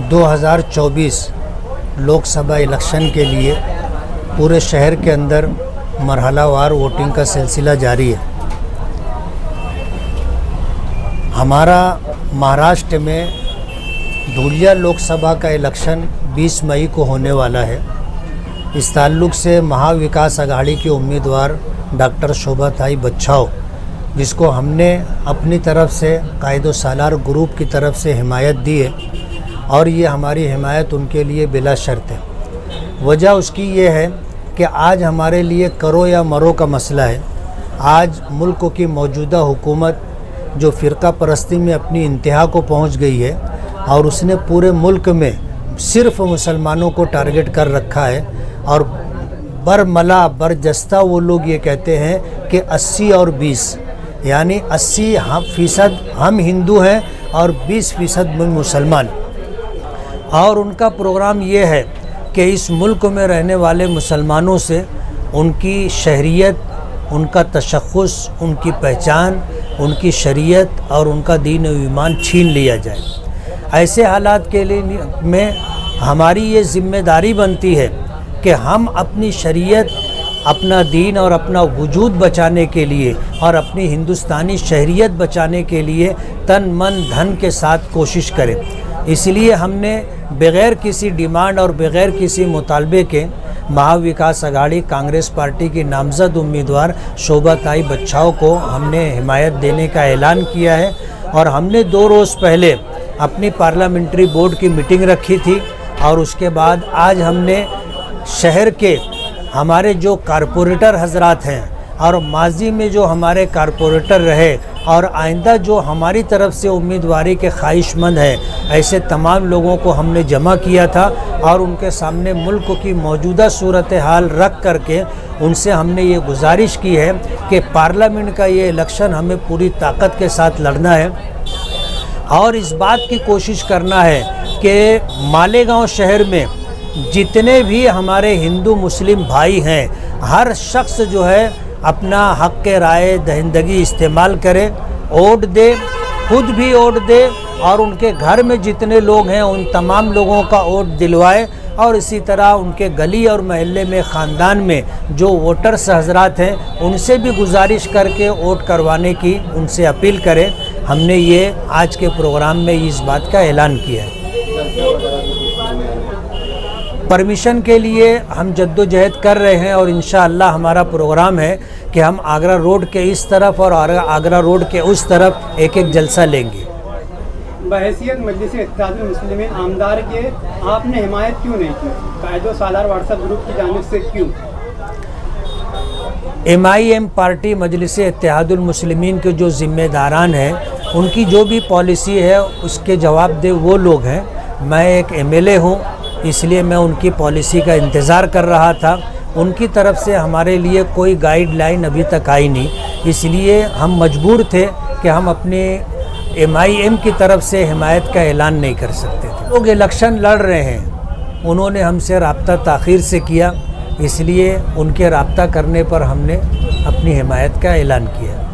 2024 Lok Sabha election के लिए पूरे शहर के अंदर मरहलावार वोटिंग का सिलसिला जारी है। हमारा महाराष्ट्र में धुलिया लोकसभा का इलेक्शन 20 मई को होने वाला है। इस ताल्लुक़ से महाविकास आघाड़ी के उम्मीदवार डॉक्टर शोभाताई बच्छाव, जिसको हमने अपनी तरफ से कायदो सालार ग्रुप की तरफ से हिमायत दी है और ये हमारी हिमायत उनके लिए बिला शर्त है। वजह उसकी ये है कि आज हमारे लिए करो या मरो का मसला है। आज मुल्क की मौजूदा हुकूमत जो फ़िरका परस्ती में अपनी इंतहा को पहुंच गई है और उसने पूरे मुल्क में सिर्फ मुसलमानों को टारगेट कर रखा है और बरमला बरजस्ता वो लोग ये कहते हैं कि 80 और 20 यानी 80% हम हिंदू हैं और 20% में मुसलमान। और उनका प्रोग्राम ये है कि इस मुल्क में रहने वाले मुसलमानों से उनकी शहरियत, उनका तशख़्ख़ुस, उनकी पहचान, उनकी शरीयत और उनका दीन व ईमान छीन लिया जाए। ऐसे हालात के लिए में हमारी ये ज़िम्मेदारी बनती है कि हम अपनी शरीयत, अपना दीन और अपना वजूद बचाने के लिए और अपनी हिंदुस्तानी शहरियत बचाने के लिए तन मन धन के साथ कोशिश करें। इसलिए हमने बग़ैर किसी डिमांड और बग़ैर किसी मुतालबे के महाविकास आघाड़ी कांग्रेस पार्टी की नामज़द उम्मीदवार शोभाताई बच्छाव को हमने हिमायत देने का ऐलान किया है। और हमने 2 रोज़ पहले अपनी पार्लियामेंट्री बोर्ड की मीटिंग रखी थी और उसके बाद आज हमने शहर के हमारे जो कारपोरेटर हजरात हैं और माजी में जो हमारे कारपोरेटर रहे और आइंदा जो हमारी तरफ से उम्मीदवारी के ख्वाहिशमंद हैं, ऐसे तमाम लोगों को हमने जमा किया था और उनके सामने मुल्क की मौजूदा सूरत हाल रख करके उनसे हमने ये गुजारिश की है कि पार्लियामेंट का ये इलेक्शन हमें पूरी ताकत के साथ लड़ना है और इस बात की कोशिश करना है कि मालेगांव शहर में जितने भी हमारे हिंदू मुस्लिम भाई हैं, हर शख्स जो है अपना हक़ के राय दहिंदगी इस्तेमाल करे, वोट दे, खुद भी वोट दे और उनके घर में जितने लोग हैं उन तमाम लोगों का वोट दिलवाए और इसी तरह उनके गली और महल्ले में, ख़ानदान में जो वोटर्स हजरात हैं उनसे भी गुजारिश करके वोट करवाने की उनसे अपील करें। हमने ये आज के प्रोग्राम में इस बात का ऐलान किया है। परमिशन के लिए हम जद्दोजहद कर रहे हैं और इंशाअल्लाह हमारा प्रोग्राम है कि हम आगरा रोड के इस तरफ और आगरा रोड के उस तरफ एक जलसा लेंगे। बहैसियत मजलिस इत्तेहादुल मुस्लिमीन आमदार के आपने हिमायत क्यों नहीं की? कायदो सालार व्हाट्सएप ग्रुप की जानिब से क्यों? MIM पार्टी मजलिस इत्तेहादुल मुस्लिमीन के जो ज़िम्मेदारान हैं उनकी जो भी पॉलिसी है उसके जवाब दे वो लोग हैं। मैं एक MLA हूँ, इसलिए मैं उनकी पॉलिसी का इंतज़ार कर रहा था। उनकी तरफ से हमारे लिए कोई गाइडलाइन अभी तक आई नहीं, इसलिए हम मजबूर थे कि हम अपने MIM की तरफ से हिमायत का ऐलान नहीं कर सकते थे। लोग इलेक्शन लड़ रहे हैं, उन्होंने हमसे राब्ता ताख़ीर से किया, इसलिए उनके राब्ता करने पर हमने अपनी हिमायत का ऐलान किया।